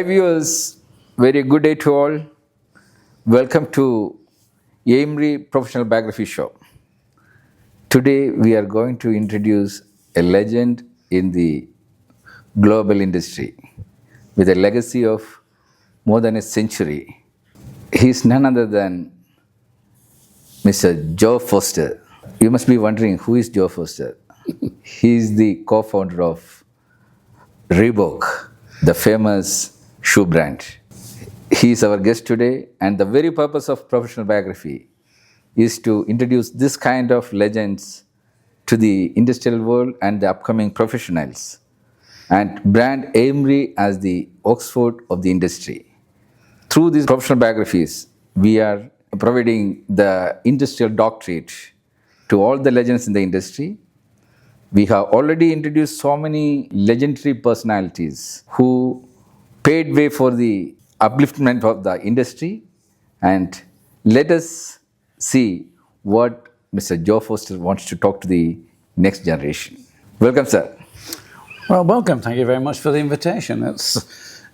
Hi viewers, very good day to all. Welcome to AIMRI Professional Biography Show. Today we are going to introduce a legend in the global industry with a legacy of more than a century. He is none other than Mr. Joe Foster. You must be wondering, who is Joe Foster? He is the co-founder of Reebok, the famous shoe brand. He is our guest today, and the very purpose of professional biography is to introduce this kind of legends to the industrial world and the upcoming professionals, and brand AIMRI as the Oxford of the industry. Through these professional biographies, we are providing the industrial doctorate to all the legends in the industry. We have already introduced so many legendary personalities who paved way for the upliftment of the industry, and let us see what Mr. Joe Foster wants to talk to the next generation. Welcome, sir. Well, welcome. Thank you very much for the invitation.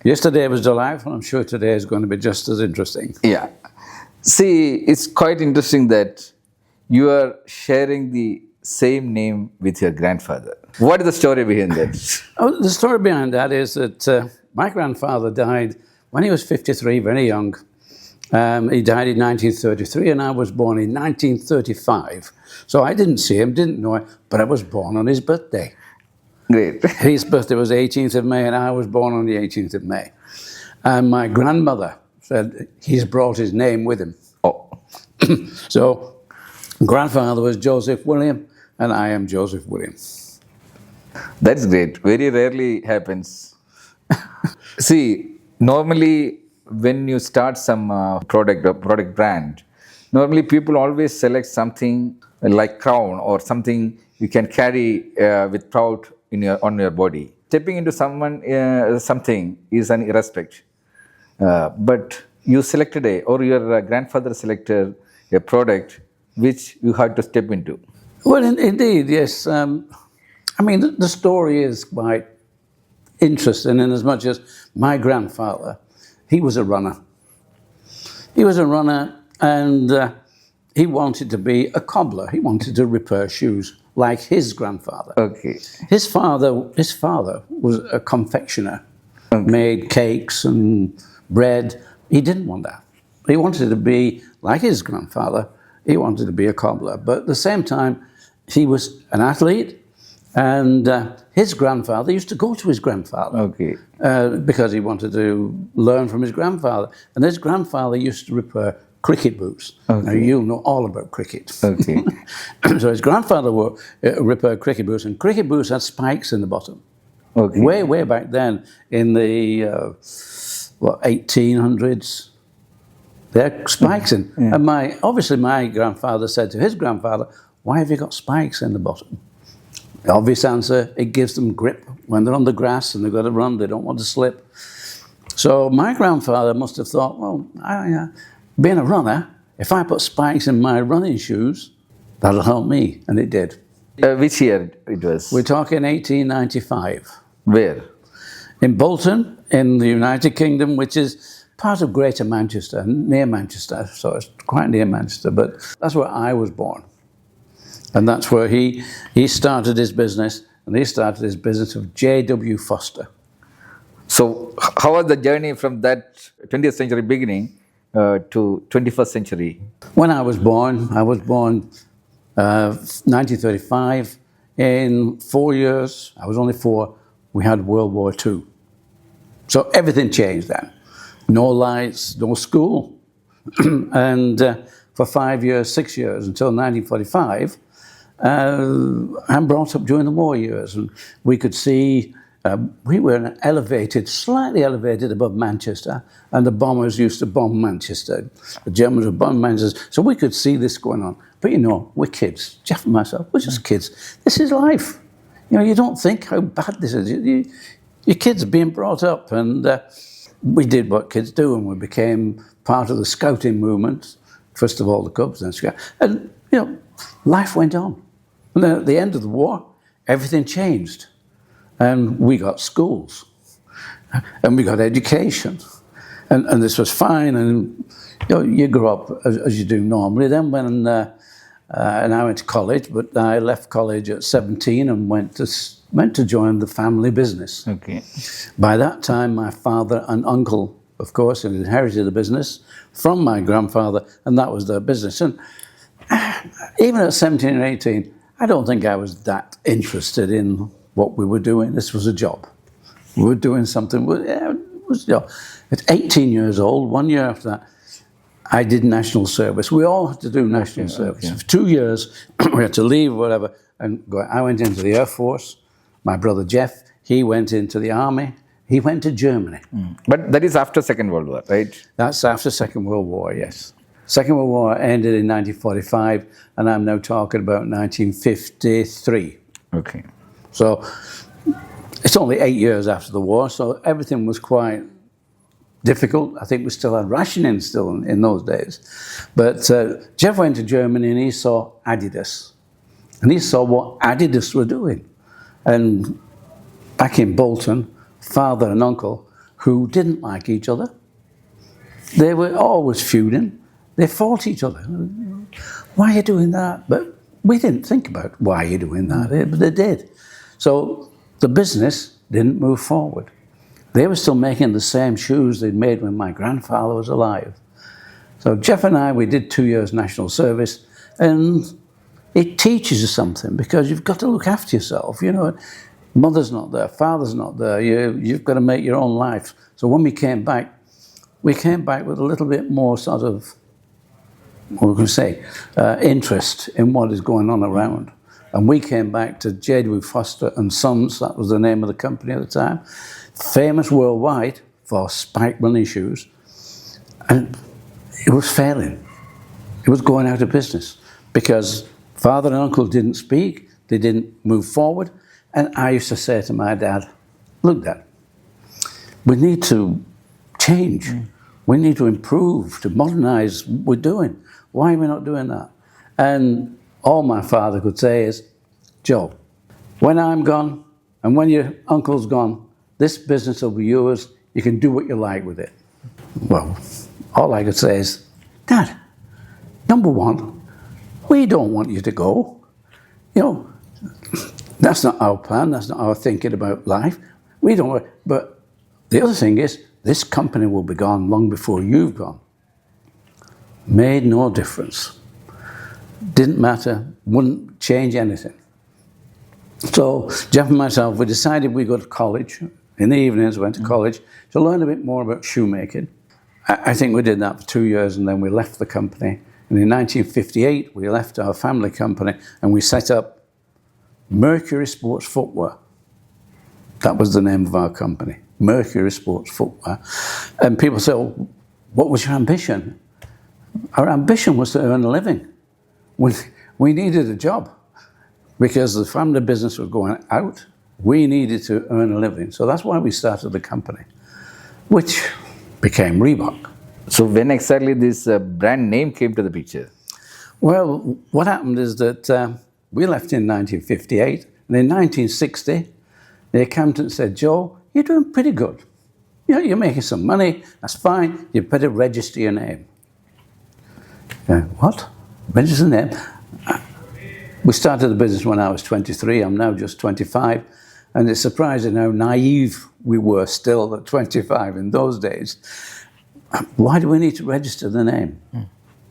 Yesterday was delightful. I'm sure today is going to be just as interesting. Yeah. See, it's quite interesting that you are sharing the same name with your grandfather. What is the story behind that? Oh, the story behind that is that my grandfather died when he was 53, very young. He died in 1933 and I was born in 1935. So I didn't see him, didn't know him, but I was born on his birthday. Great. His birthday was 18th of May and I was born on the 18th of May. And my grandmother said he's brought his name with him. Oh. So grandfather was Joseph William and I am Joseph William. That's great. Very rarely happens. See, normally when you start some product brand, normally people always select something like crown or something you can carry with proud on your body. Stepping into something is an irrespect. But you selected or your grandfather selected a product which you had to step into. Well, indeed, yes. I mean, the story is quite interesting in as much as my grandfather, he was a runner. He was a runner and he wanted to be a cobbler. He wanted to repair shoes like his grandfather. Okay. His father was a confectioner, made cakes and bread. He didn't want that. He wanted to be like his grandfather. He wanted to be a cobbler, but at the same time, he was an athlete, and his grandfather used to go to his grandfather. Okay. Because he wanted to learn from his grandfather. And his grandfather used to repair cricket boots. Okay. Now, you know all about cricket. Okay. So his grandfather would repair cricket boots, and cricket boots had spikes in the bottom. Okay. Way back then, in the 1800s. There are spikes in. Yeah. And obviously my grandfather said to his grandfather, "Why have you got spikes in the bottom?" The obvious answer, it gives them grip when they're on the grass and they've got to run, they don't want to slip. So my grandfather must have thought, well, being a runner, if I put spikes in my running shoes, that'll help me. And it did. Which year it was? We're talking 1895. Where? In Bolton, in the United Kingdom, which is part of Greater Manchester, near Manchester, so it's quite near Manchester, but that's where I was born. And that's where he started his business, and he started his business of J.W. Foster. So how was the journey from that 20th century beginning to 21st century? When I was born 1935. In 4 years, I was only 4, we had World War II. So everything changed then. No lights, no school. And for 5 years, 6 years, until 1945, I'm brought up during the war years. And we could see, we were slightly elevated above Manchester, and the bombers used to bomb Manchester. The Germans were bombing Manchester. So we could see this going on. But you know, we're kids. Jeff and myself, we're just kids. This is life. You know, you don't think how bad this is. Your kids are being brought up, and we did what kids do, and we became part of the scouting movement. First of all, the Cubs, then Scout. And, you know, life went on. And then at the end of the war, everything changed. And we got schools. and we got education. And this was fine, and you grow up as you do normally. Then when and I went to college, but I left college at 17 and went to join the family business. Okay. By that time, my father and uncle, of course, had inherited the business from my grandfather, and that was their business. And even at 17 and 18, I don't think I was that interested in what we were doing. This was a job. We were doing something. It was a job. At 18 years old, 1 year after that, I did national service. We all had to do national service. Okay. For 2 years, we had to leave, whatever, and go. I went into the Air Force. My brother Jeff, he went into the Army. He went to Germany. But that is after Second World War, right? That's after Second World War, yes. Second World War ended in 1945, and I'm now talking about 1953. Okay. So it's only 8 years after the war, so everything was quite difficult. I think we still had rationing still in those days. But Jeff went to Germany and he saw Adidas. And he saw what Adidas were doing. And back in Bolton, father and uncle, who didn't like each other, they were always feuding. They fought each other. Why are you doing that? But we didn't think about why you're doing that, but they did. So the business didn't move forward. They were still making the same shoes they'd made when my grandfather was alive. So Jeff and I, we did 2 years national service, and it teaches you something because you've got to look after yourself. You know, mother's not there, father's not there. You've got to make your own life. So when we came back with a little bit more sort of, what we can say, interest in what is going on around. And we came back to J.W. Foster and Sons, that was the name of the company at the time, famous worldwide for spike running shoes. And it was failing. It was going out of business because father and uncle didn't speak, they didn't move forward. And I used to say to my dad, look, Dad, we need to change. We need to improve, to modernize what we're doing. Why are we not doing that? And all my father could say is, Joe, when I'm gone and when your uncle's gone, this business will be yours. You can do what you like with it. Well, all I could say is, Dad, number one, we don't want you to go. You know, that's not our plan. That's not our thinking about life. We don't. But the other thing is, this company will be gone long before you've gone. Made no difference. Didn't matter. Wouldn't change anything. So Jeff and myself, we decided we'd go to college. In the evenings, went to college to learn a bit more about shoemaking. I think we did that for 2 years, and then we left the company. And in 1958, we left our family company, and we set up Mercury Sports Footwear. That was the name of our company, Mercury Sports Footwear. And people say, oh, what was your ambition? Our ambition was to earn a living. We needed a job because the family business was going out. We needed to earn a living. So that's why we started the company, which became Reebok. So when exactly this brand name came to the picture? Well, what happened is that we left in 1958, and in 1960, the accountant said, Joe, you're doing pretty good. You know, you're making some money, that's fine, you better register your name. What? Register the name? We started the business when I was 23, I'm now just 25, and it's surprising how naive we were still at 25 in those days. Why do we need to register the name?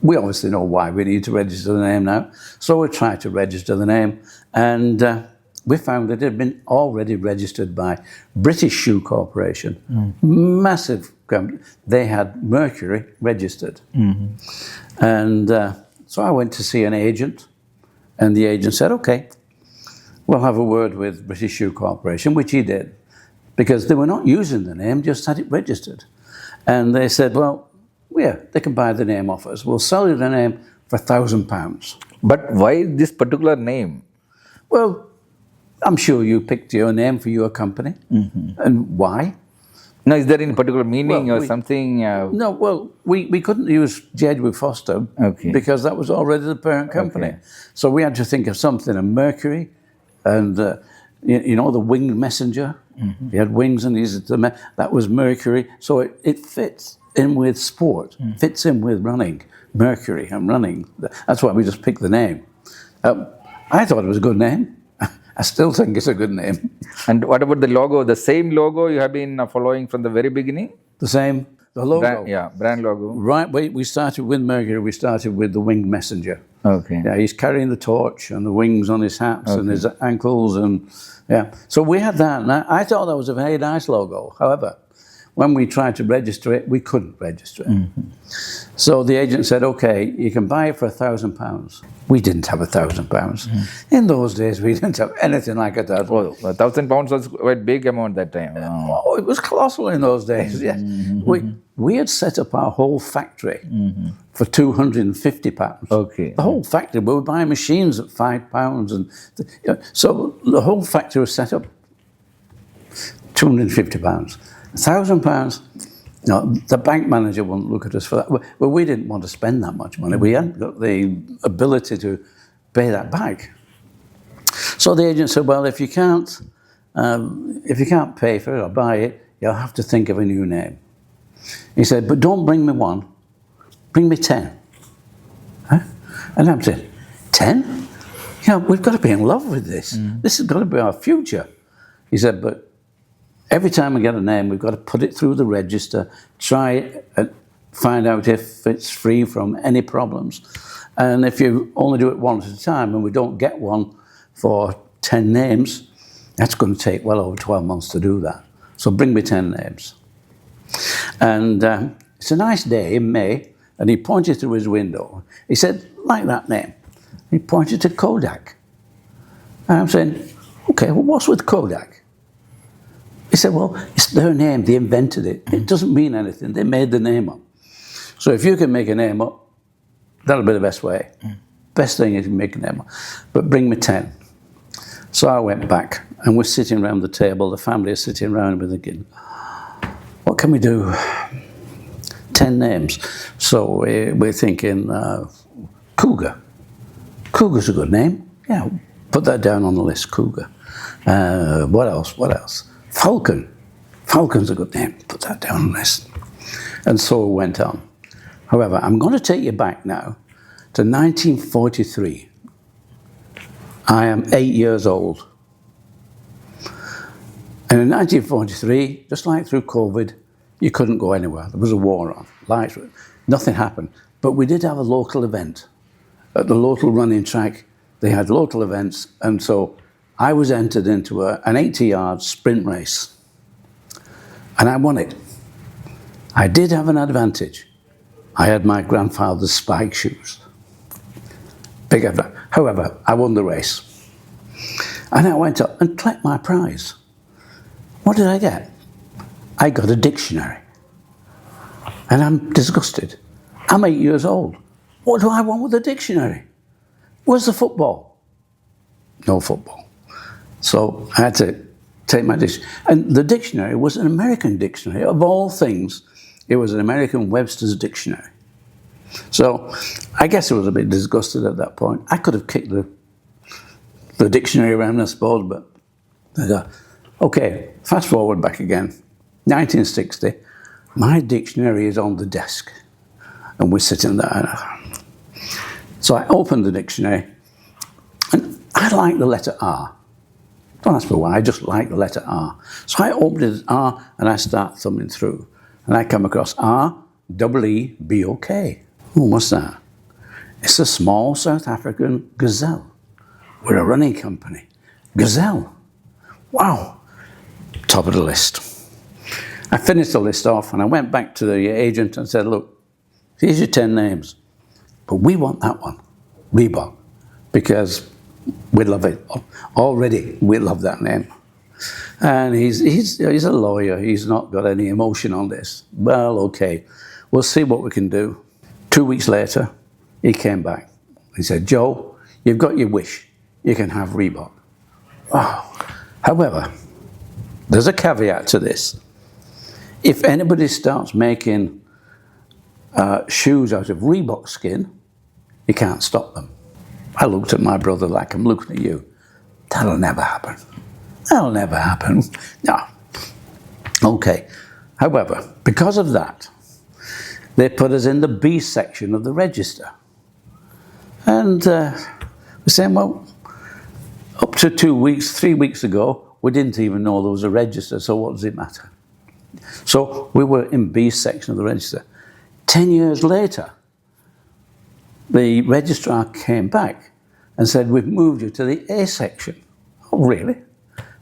We obviously know why we need to register the name now. So we tried to register the name, and we found that it had been already registered by British Shoe Corporation. Massive company. They had Mercury registered. And so I went to see an agent, and the agent said, okay, we'll have a word with British Shoe Corporation, which he did, because they were not using the name, just had it registered. And they said, well, yeah, they can buy the name off us. We'll sell you the name for £1,000. But why this particular name? Well, I'm sure you picked your name for your company. And why? Now, is there any particular meaning or something? No, well, we couldn't use J.W. Foster because that was already the parent company. So we had to think of something, a Mercury, and you know, the winged messenger. He had wings, and that was Mercury. So it fits in with sport, fits in with running, Mercury and running. That's why we just picked the name. I thought it was a good name. I still think it's a good name. And what about the logo? The same logo you have been following from the very beginning? The same, the logo. Brand logo. Right, we started with Mercury, we started with the winged messenger. Okay. Yeah, he's carrying the torch and the wings on his hats and his ankles, and yeah. So we had that, and I thought that was a very nice logo. However, when we tried to register it, we couldn't register it. So the agent said, okay, you can buy it for £1,000. We didn't have £1,000. In those days, we didn't have anything like £1,000. Oh, £1,000 was quite a big amount that time. Oh, it was colossal in those days, yes. We had set up our whole factory for £250. Okay. The whole factory, we were buying machines at £5. And so the whole factory was set up £250. £1,000, no, the bank manager wouldn't look at us for that. Well, we didn't want to spend that much money. We hadn't got the ability to pay that back. So the agent said, well, if you can't pay for it or buy it, you'll have to think of a new name. He said, but don't bring me one, bring me 10. Huh? And I said, 10? Yeah, we've got to be in love with this. This has got to be our future. He said, but every time we get a name, we've got to put it through the register, try and find out if it's free from any problems. And if you only do it one at a time and we don't get one for 10 names, that's going to take well over 12 months to do that. So bring me 10 names. And it's a nice day in May, and he pointed through his window. He said, like that name. He pointed to Kodak. And I'm saying, okay, well, what's with Kodak? He said, well, it's their name. They invented it. It doesn't mean anything. They made the name up. So if you can make a name up, that'll be the best way. Best thing is to make a name up. But bring me 10. So I went back, and we're sitting around the table. The family is sitting around, and we're thinking, what can we do? 10 names. So we're thinking, Cougar. Cougar's a good name. Yeah, put that down on the list, Cougar. What else? Falcon. Falcon's a good name. Put that down on the list. And so it went on. However, I'm going to take you back now to 1943. I am 8 years old. And in 1943, just like through COVID, you couldn't go anywhere. There was a war on. Lights, nothing happened. But we did have a local event. At the local running track, they had local events. And so I was entered into an 80-yard sprint race. And I won it. I did have an advantage. I had my grandfather's spike shoes. Big advantage. However, I won the race. And I went up and collected my prize. What did I get? I got a dictionary. And I'm disgusted. I'm 8 years old. What do I want with a dictionary? Where's the football? No football. So I had to take my dictionary. And the dictionary was an American dictionary. Of all things, it was an American Webster's dictionary. So I guess I was a bit disgusted at that point. I could have kicked the dictionary around, I suppose, but okay, fast forward back again. 1960, my dictionary is on the desk, and we're sitting there. So I opened the dictionary, and I like the letter R. Don't ask me why, I just like the letter R. So I opened it R, and I start thumbing through, and I come across R-E-E-B-O-K. Oh, what's that? It's a small South African gazelle. We're a running company. Gazelle. Wow. Top of the list. I finished the list off, and I went back to the agent and said, look, here's your 10 names, but we want that one, Reebok, because we love it. Already, we love that name. And he's a lawyer. He's not got any emotion on this. Well, okay, we'll see what we can do. 2 weeks later, he came back. He said, Joe, you've got your wish. You can have Reebok. Wow. However, there's a caveat to this. If anybody starts making shoes out of Reebok skin, you can't stop them. I looked at my brother like I'm looking at you. That'll never happen. That'll never happen. No. Okay. However, because of that, they put us in the B section of the register. And we're saying, well, up to 2 weeks, 3 weeks ago, we didn't even know there was a register, so what does it matter? So we were in B section of the register. 10 years later, the registrar came back and said, we've moved you to the A section. Oh, really?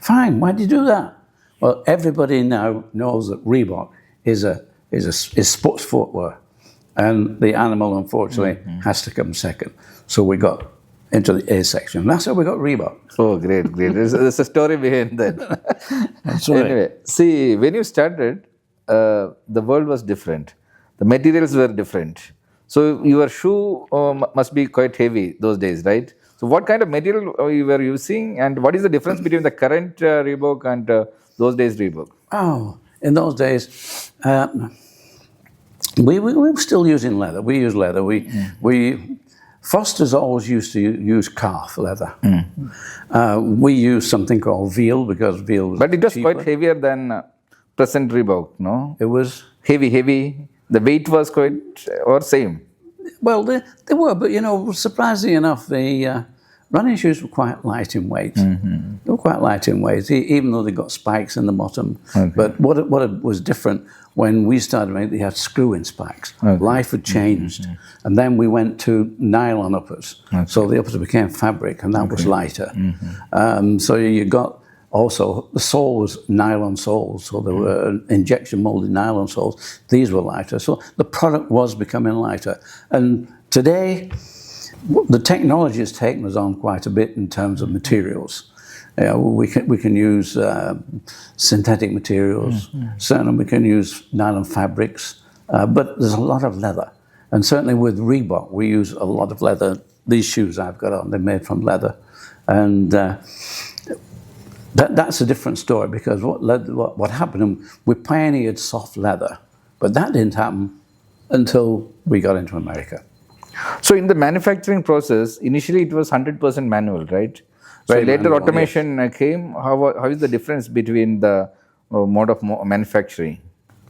Fine, why did you do that? Well, everybody now knows that Reebok is sports footwear, and the animal, unfortunately, has to come second. So we got into the A section. And that's how we got Reebok. Oh, great, great. There's a story behind that. Anyway, see, when you started, the world was different. The materials were different. So your shoe must be quite heavy those days, right? So what kind of material you were using, and what is the difference between the current Reebok and those days Reebok? Oh, in those days, we were still using leather. We used leather. Foster's always used to use calf leather. We used something called veal because veal was But it was cheaper. quite heavier than present Reebok, no? It was, Heavy. The weight was quite or same. well, they were, but you know, surprisingly enough, the running shoes were quite light in weight. They were quite light in weight, even though they got spikes in the bottom. Okay. But what was different when we started making, they had screw-in spikes. Okay. Life had changed, and then we went to nylon uppers. So the uppers became fabric, and that was lighter. So you got also the sole was nylon soles, so there were injection molded nylon soles. These were lighter, so the product was becoming lighter. And today, the technology has taken us on quite a bit in terms of materials. We can use synthetic materials. Certainly, we can use nylon fabrics, but there's a lot of leather. And certainly with Reebok, we use a lot of leather. These shoes I've got on, they're made from leather, and that's a different story because what happened? We pioneered soft leather, but that didn't happen until we got into America. So in the manufacturing process, initially it was 100% manual, right? So Very later manual, automation came. How is the difference between the mode of manufacturing?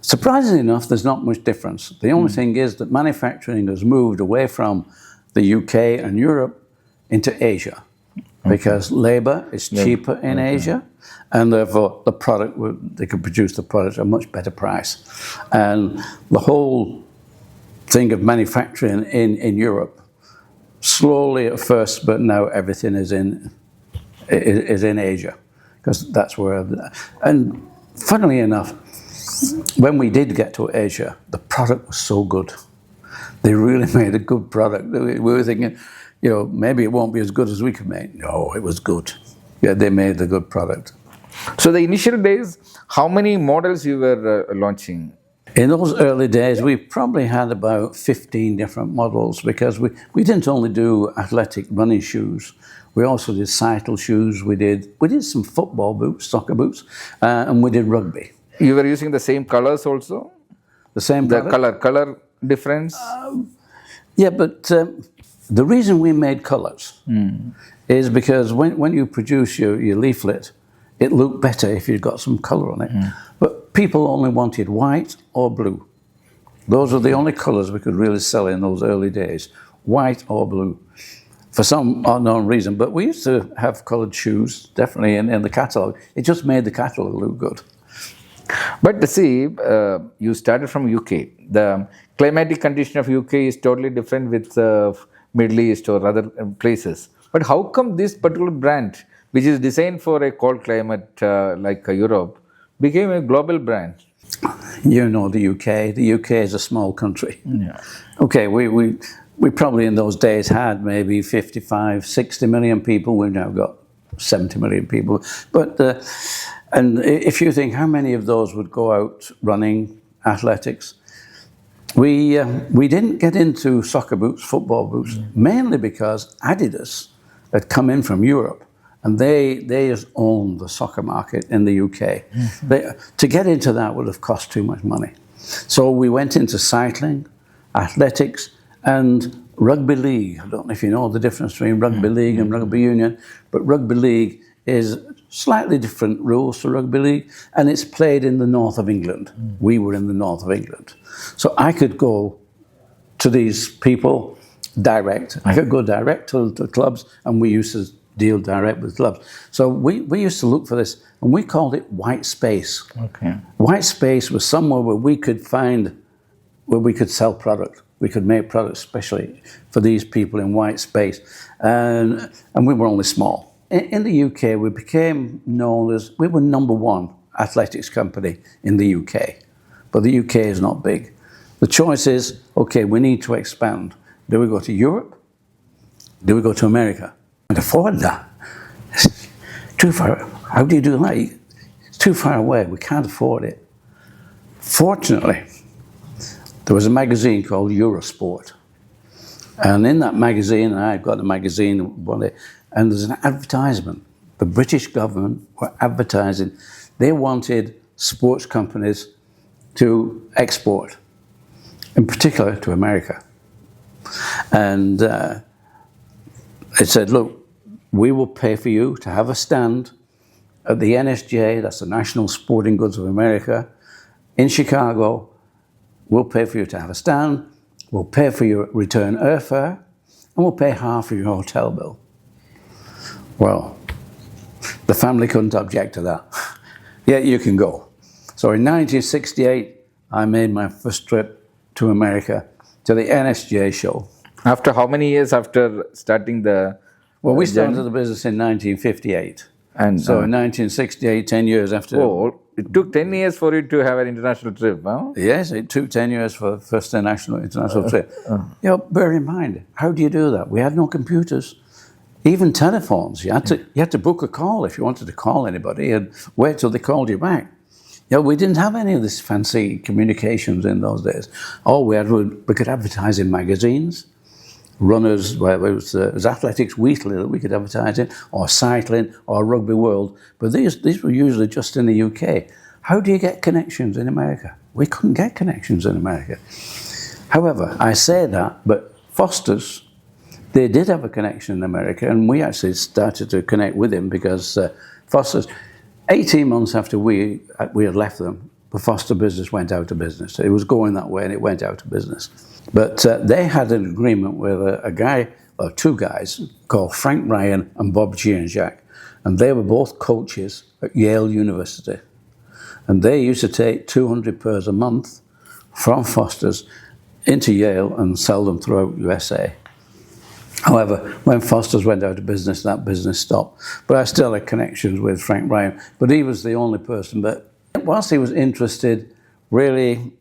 Surprisingly enough, there's not much difference. The only thing is that manufacturing has moved away from the UK and Europe into Asia because labor is cheaper in Asia, and therefore the product, they can produce the product at a much better price. And the whole thing of manufacturing in Europe, slowly at first, but now everything is in Asia, because that's where. And funnily enough, when we did get to Asia, the product was so good. They really made a good product. We were thinking, you know, maybe it won't be as good as we could make. No, it was good. Yeah, they made a good product. So the initial days, how many models you were launching? In those early days, we probably had about 15 different models because we didn't only do athletic running shoes. We also did cycle shoes. We did some football boots, soccer boots, and we did rugby. You were using the same colors also? The same The product? color difference? Yeah, but the reason we made colors is because when you produce your leaflet, it looked better if you got some color on it. But people only wanted white or blue. Those were the only colors we could really sell in those early days, white or blue, for some unknown reason. But we used to have colored shoes, definitely, in the catalog. It just made the catalog look good. But see, you started from UK. The climatic condition of UK is totally different with Middle East or other places. But how come this particular brand, which is designed for a cold climate like Europe, became a global brand? You know the UK. The UK is a small country. Yeah. Okay, we probably in those days had maybe 55, 60 million people. We've now got 70 million people. But and if you think how many of those would go out running, athletics, we didn't get into soccer boots, football boots, mainly because Adidas had come in from Europe, and they just owned the soccer market in the UK. To get into that would have cost too much money. So we went into cycling, athletics, and rugby league. I don't know if you know the difference between rugby league and rugby union, but rugby league is slightly different rules to rugby league, and it's played in the north of England. We were in the north of England. So I could go to these people direct. I could go direct to the clubs, and we used to deal direct with clubs. So we used to look for this, and we called it white space. Okay. White space was somewhere where we could find, where we could sell product. We could make products especially for these people in white space. And we were only small. In the UK, we became known as, we were #1 athletics company in the UK. But the UK is not big. The choice is, okay, we need to expand. Do we go to Europe? Do we go to America? And afford that? It's too far. How do you do that? It's too far away. We can't afford it. Fortunately, there was a magazine called Eurosport. And in that magazine, and I got the magazine one day, and there's an advertisement. The British government were advertising. They wanted sports companies to export, in particular to America. And it said, look, we will pay for you to have a stand at the NSJ, that's the National Sporting Goods of America, in Chicago. We'll pay for you to have a stand, we'll pay for your return airfare, and we'll pay half of your hotel bill. Well, the family couldn't object to that. Yeah, you can go. So in 1968, I made my first trip to America, to the NSJ show. After how many years after starting the Well, we started the business in 1958. And So in 1968, 10 years after... oh, it took 10 years for you to have an international trip, huh? Yes, it took 10 years for the first international trip. You know, bear in mind, how do you do that? We had no computers, even telephones. You had to book a call if you wanted to call anybody and wait till they called you back. You know, we didn't have any of this fancy communications in those days. All we had was, we could advertise in magazines, runners, well, it was Athletics Weekly that we could advertise in, or Cycling, or Rugby World. But these were usually just in the UK. How do you get connections in America? We couldn't get connections in America. However, I say that, but Foster's, they did have a connection in America, and we actually started to connect with him because Foster's, 18 months after we had left them, the Foster business went out of business. It was going that way, and it went out of business. But they had an agreement with a guy, or two guys, called Frank Ryan and Bob Gianjack. And they were both coaches at Yale University. And they used to take 200 pairs a month from Foster's into Yale and sell them throughout USA. However, when Foster's went out of business, that business stopped. But I still had connections with Frank Ryan. But he was the only person. But whilst he was interested, really,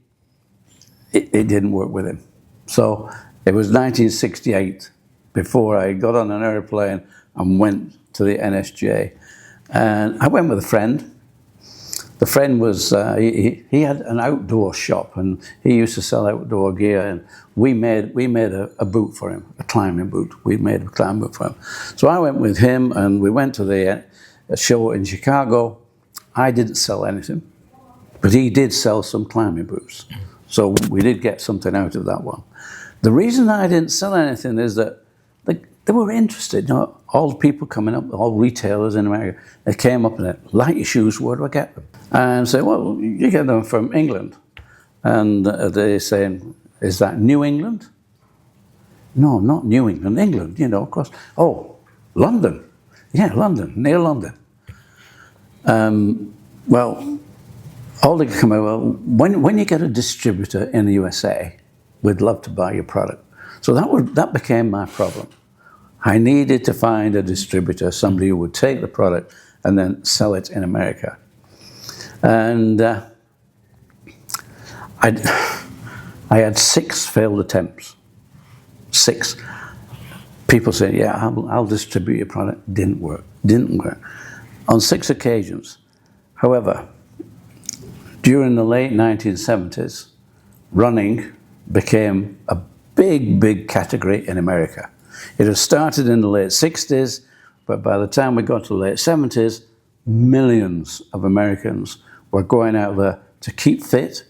it didn't work with him. So it was 1968 before I got on an airplane and went to the NSJ. And I went with a friend. The friend was, he had an outdoor shop, and he used to sell outdoor gear, and we made a boot for him, a climbing boot. We made a climbing boot for him. So I went with him, and we went to the show in Chicago. I didn't sell anything, but he did sell some climbing boots. So we did get something out of that one. The reason I didn't sell anything is that they were interested. You know, all the people coming up, all retailers in America, they came up and said, like your shoes, where do I get them? And say, well, you get them from England. And they're saying, is that New England? No, not New England, England, you know, of course. Oh, London. Yeah, London, near London. Well, all they come out, well, when you get a distributor in the USA, we'd love to buy your product. So that became my problem. I needed to find a distributor, somebody who would take the product and then sell it in America. And I had 6 failed attempts. 6. People said, yeah, I'll distribute your product. Didn't work. On 6 occasions. However, during the late 1970s, running became a big category in America. It had started in the late 60s, but by the time we got to the late 70s, millions of Americans were going out there to keep fit.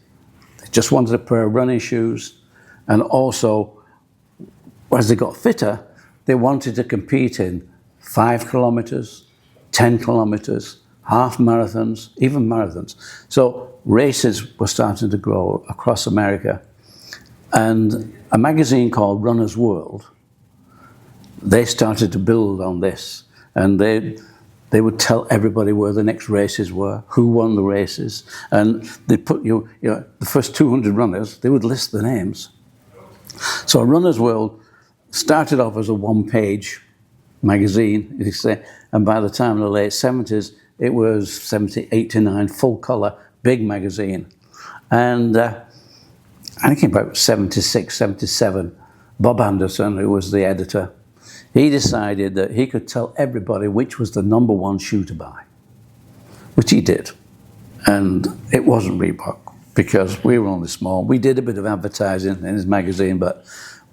They just wanted a pair of running shoes. And also, as they got fitter, they wanted to compete in 5 kilometers, 10 kilometers, half marathons, even marathons. So races were starting to grow across America. And a magazine called Runner's World, they started to build on this. And they would tell everybody where the next races were, who won the races. And they'd put the first 200 runners, they would list the names. So Runner's World started off as a one-page magazine, you say, and by the time in the late 70s, it was 70, 89, full-color, big magazine. And I think about 76, 77, Bob Anderson, who was the editor, he decided that he could tell everybody which was the #1 shoe to buy, which he did. And it wasn't Reebok, because we were only small. We did a bit of advertising in his magazine,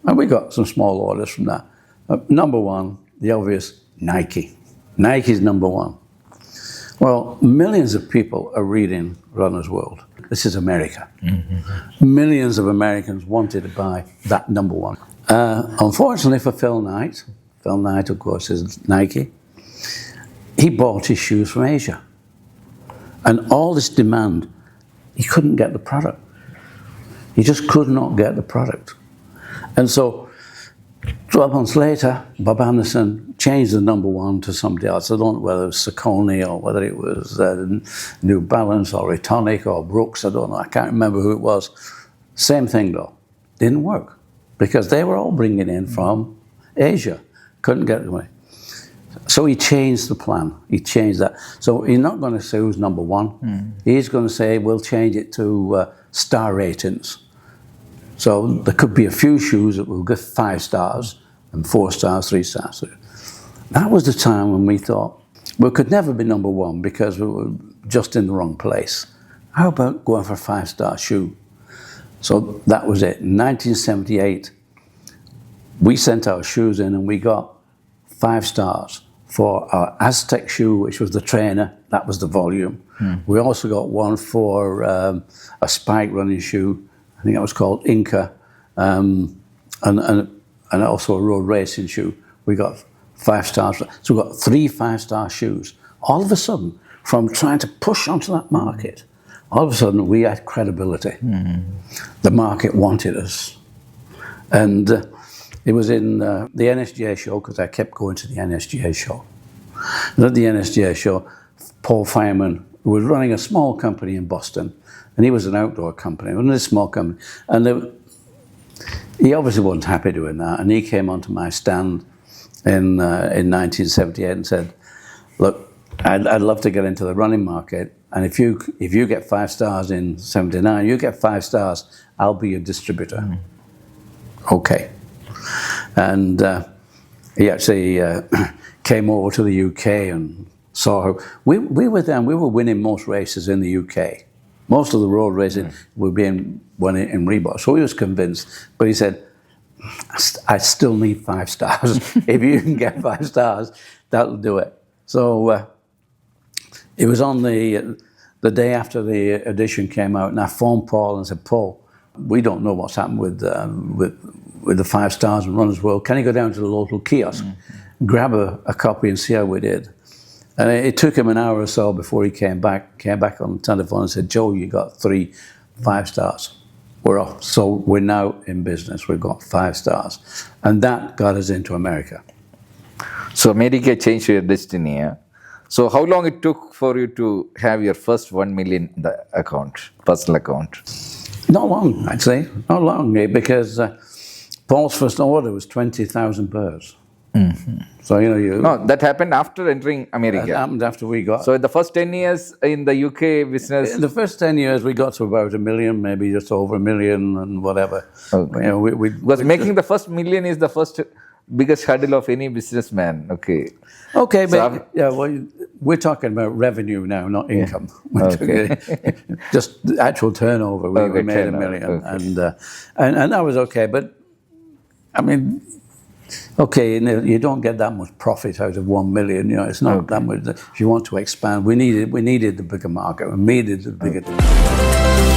and we got some small orders from that. #1, the obvious, Nike. Nike's #1. Well, millions of people are reading Runner's World. This is America. Mm-hmm. Millions of Americans wanted to buy that #1. Unfortunately for Phil Knight, of course, is Nike, he bought his shoes from Asia. And all this demand, he couldn't get the product. He just could not get the product. And so 12 months later, Bob Anderson changed the #1 to somebody else. I don't know whether it was Saucony or whether it was New Balance or Etonic or Brooks. I don't know. I can't remember who it was. Same thing though. Didn't work because they were all bringing in from Asia. Couldn't get the money. So he changed the plan. He changed that. So he's not going to say who's #1. He's going to say we'll change it to star ratings. So there could be a few shoes that will get 5 stars and 4 stars, 3 stars. That was the time when we thought we could never be #1 because we were just in the wrong place. How about going for a 5-star shoe? So that was it. In 1978, we sent our shoes in and we got 5 stars for our Aztec shoe, which was the trainer. That was the volume. We also got one for a spike running shoe. I think that was called Inca, and also a road racing shoe. We got 5 stars. So we got 3 5-star shoes. All of a sudden, from trying to push onto that market, all of a sudden we had credibility. The market wanted us. And it was in the NSGA show, because I kept going to the NSGA show. And at the NSGA show, Paul Fireman was running a small company in Boston, and he was an outdoor company, wasn't a small company. And he obviously wasn't happy doing that, and he came onto my stand in 1978 and said, look, I'd love to get into the running market, and if you get 5 stars in 79, you get 5 stars, I'll be your distributor. Okay. And he actually came over to the UK and saw how we were then. We were winning most races in the UK. Most of the road racing were being won in Reebok. So he was convinced, but he said, I still need 5 stars. If you can get 5 stars, that'll do it. So it was on the day after the edition came out, and I phoned Paul and said, Paul, we don't know what's happened with the 5 stars and Runner's World. Can you go down to the local kiosk, grab a copy and see how we did? And it took him an hour or so before he came back on the telephone and said, Joe, you got 3 5 stars. We're off. So we're now in business. We've got 5 stars. And that got us into America. So America changed your destiny, yeah? So how long it took for you to have your first 1 million in the account, personal account? Not long, I'd say. Not long, because Paul's first order was 20,000 pairs. So, No, that happened after entering America. That happened after we got... So the first 10 years in the UK business... In the first 10 years, we got to about 1 million, maybe just over 1 million and whatever. Okay. Because making the first million is the first biggest hurdle of any businessman. Okay. Okay, but we're talking about revenue now, not income. Okay. Just the actual turnover. We made 1 million, and that was okay. But I mean, okay, you don't get that much profit out of 1 million. It's not that much. If you want to expand, we needed the bigger market. We needed the bigger demand.